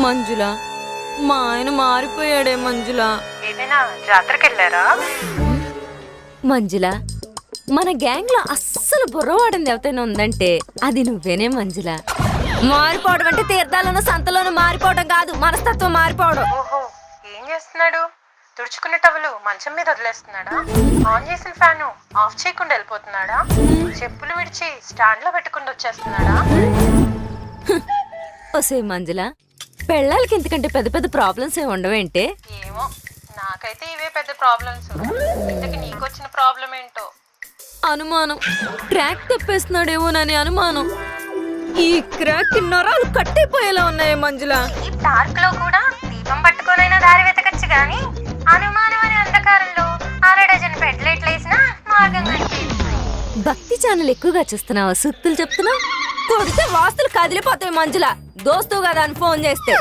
మంజుల, మా ఆయన మారిపోయాడే మంజుల. ఏదైనా జాతరకి వెళ్ళారా? మంజుల, మన గ్యాంగ్ లో అస్సలు బుర్రవాడింది ఎవరైనా ఉందంటే అది నువ్వేనే మంజుల. మారిపోవడం అంటే తీర్థాలను సంతలోను మారిపోవడం కాదు, మనస్తత్వం మారిపోవడం. ఓహో, ఏం చేస్తున్నాడు? తుడుచుకున్న టవలు మంచం మీద వదిలేస్తున్నాడా? ఆన్ చేసిన ఫ్యాను ఆఫ్ చేయకుండా వెళ్ళిపోతున్నాడా? చెప్పులు విడిచి స్టాండ్ లో పెట్టుకుండా వచ్చేస్తున్నాడా? ఒసే మంజుల, పెళ్ళాలకి ఎందుకంటే పెద్ద పెద్ద ప్రాబ్లమ్స్ ఏమి ఉండవేంటే? ఏమో, నాకైతే ఇవే పెద్ద ప్రాబ్లమ్స్. ఇంతకి నీకొచ్చిన ప్రాబ్లం ఏంటో? అనుమానం. ట్రాక్ తప్పేస్తున్నాడేమోనని అనుమానం. ఈ క్రాక్ నరాలు కట్టయిపోయేలా ఉన్నాయి మంజుల. ఈ డార్క్ లో కూడా దీపం పట్టుకోనైనా దారి వెతకచ్చు గాని అనుమానం అనే అంధకారంలో 6 డజన్ బెడ్ లైట్లు వేసినా మార్గం కనిపించదు. భక్తి ఛానల్ ఎక్కువగా చూస్తున్నావా? సూక్తులు చెప్తున్నావు. కొడితే వాస్తులు కదిలిపోతాయి మంజుల. దోస్తు కదా అని ఫోన్ చేస్తే